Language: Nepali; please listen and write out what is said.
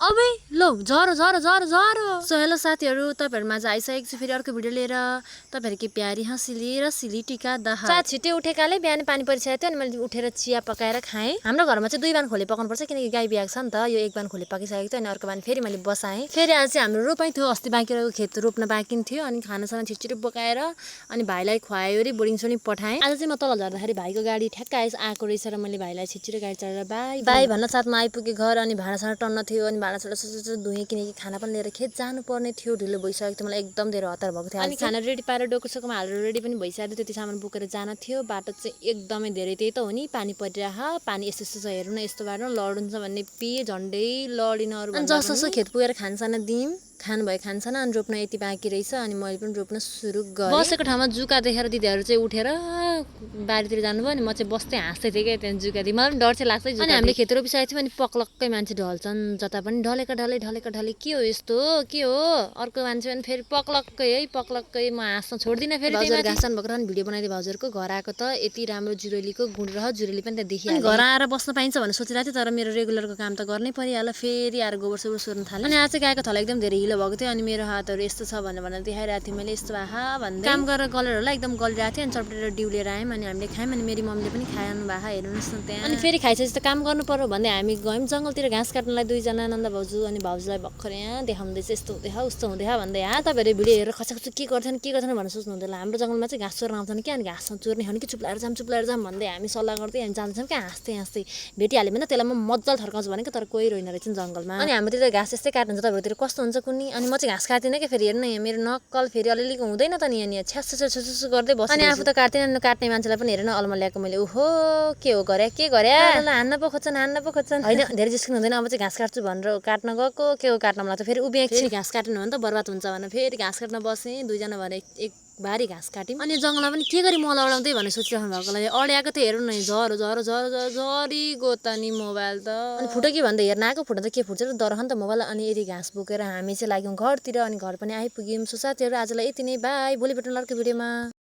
अबे लो झरो झरो झरो झरो। सो हेलो साथीहरू, तपाईँहरू माझ आइसकेको छु फेरि अर्को भिडियो लिएर। तपाईँहरूकी प्यारी हँसिली रसिली टिका दहा। चार छिट्टै उठेकाले बिहान पानी परिसकेको थियो अनि मैले उठेर चिया पकाएर खाएँ। हाम्रो घरमा चाहिँ 2 बान खोले पकाउनुपर्छ किनकि गाई बिहाएको छ नि त। यो 1 बान खोले पाकिसकेको थियो अनि अर्को बान फेरि मैले बसाएँ। फेरि आज चाहिँ हाम्रो रोपाइ थियो, अस्ति बाँकी रहेको खेत रोप्न बाँकी थियो अनि खानासाना छिटछिटो पकाएर अनि भाइलाई खुवायो बोर्डिङ सोर्डिङ पठाएँ। आज चाहिँ म तल झर्दाखेरि भाइको गाडी ठ्याक्क आएको रहेछ र मैले भाइलाई छिटछिटो गाडी चढेर बाई भन्न साथमा आइपुगेँ घर। अनि भाँडासाँडा टन्न थियो अनि भाँडासाँडा ससो धुएँ किनकि खाना पनि लिएर खेत जानुपर्ने थियो। ढिलो भइसकेको थियो, मलाई एकदम धेरै हतार भएको थियो। अनि खाना रेडी पारेर डोकोसोकोमा हालेर रेडी पनि भइसक्यो। त्यति सामान बोकेर जान थियो। बाटो चाहिँ एकदमै धेरै, त्यही त हो नि, पानी परिरह पानी यस्तो यस्तो छ हेर्नु न, यस्तो बाटो लड्नुहुन्छ भन्ने पिए झन्डै लडिन अरू अनि जसो खेत पुगेर खानसाना दिउँ। खानुभयो खानसाना अनि रोप्न यति बाँकी रहेछ अनि मैले पनि रोप्न सुरु गरेँ। बसेको ठाउँमा जुका देखेर दिदीहरू चाहिँ उठेर बारीतिर जानुभयो अनि म चाहिँ बस्दै हाँस्दै थिएँ क्या त्यहाँ जुका दिदी। मलाई पनि डर चाहिँ लाग्छ। अनि हामीले खेत रोपिसकेको थियौँ अनि पक्लक्कै मान्छे ढल्छन् जता पनि ढलेका ढले के हो यस्तो के हो। अर्को मान्छे पनि फेरि पक्लक्कै म हाँस्न छोड्दिनँ। फेरि भाउजूहरू घाँस भएको अनि भिडियो बनाइदिए भाउजूहरूको घर आएको त यति राम्रो जुरेलीको गुण रह जुरेली पनि त्यहाँ देखिहाल्यो। घर आएर बस्न पाइन्छ भनेर सोचिरहेको थियो तर मेरो रेगुलरको काम त गर्नै परिहाल्यो। फेरि आएर गोबर सोबर सोर्न थालेँ अनि आज चाहिँ गाईको थला एकदम धेरै हिलो भएको थियो अनि मेरो हातहरू यस्तो छ भनेर देखाइरहेको थिएँ मैले। यस्तो आहा भन्दै काम गरेर गलेर होला एकदम गलिरहेको थियो अनि चटपेटेर डिउ लिएर आयौँ अनि हामीले खायौँ अनि मेरी मम्मीले पनि खानु भए हेर्नुहोस् न त्यहाँ। अनि फेरि खाइसकेपछि त काम गर्नु पर्यो भन्दै हामी गयौँ जङ्गलतिर घाँस काट्नलाई। 2 जना नन्द भाउजू अनि भाउजूलाई भर्खर यहाँ देखाउँदैछ यस्तो हुँदैछ उस्तो हुँदैछ भन्दै। तपाईँहरू भिडियो हेरेर खचाखच के गर्थेन भनेर सोच्नु हुँदैन। हाम्रो जङ्गलमा चाहिँ घाँस चोर्न आउँछन् कि अनि घाँस चोर्ने हो कि चुप्लाएर जाम भन्दै हामी सल्लाह गर्दै हामी जान्छौँ क्या हाँस्दै भेटिहाल्यो भने त्यसलाई म मजाले थर्काउँछु भनेको तर कोही रहेन रहेछ जङ्गलमा। अनि हाम्रोतिर घाँस यस्तै काट्नुहुन्छ, तपाईँहरूतिर कस्तो हुन्छ कुनी। अनि म चाहिँ घाँस काट्दिनँ क्या। फेरि हेर्नु मेरो नक्कल फेरि अलिअलिको हुँदैन त नि यहाँ छ्यास गर्दै बस्छ। अनि आफू त काट्दिनँ काट्ने मान्छेलाई पनि हेरेन अलमा ल्याएको मैले। ओहो के हो गरे हान्न पो खोज्छन् होइन धेरै जिस्किनु हुँदैन। अब चाहिँ घाँस काट्छु भनेर काट्न गएको के हो काट्न मलाई त फेरि उभिएँ फेरि घाँस काट्नु भने त बर्बाद हुन्छ भनेर फेरि घाँस काट्न बसेँ। 2 जना भएर एक भारी घाँस काट्यौँ। अनि जङ्गलमा पनि के गरी मल अडाउँदै भनेर सोचिरहनु भएको लागि अड्याएको थियो। हेर्नु न झरी गयो त नि मोबाइल त। अनि फुटो कि भन्दै हेर्न आएको, फुटो त के फुट्छ र दरखन त मोबाइल। अनि यदि घाँस बोकेर हामी चाहिँ लाग्यौँ घरतिर अनि घर पनि आइपुग्यौँ। सो साथीहरू आजलाई यति नै, बाई। भोलि भेटौँ अर्को भिडियोमा।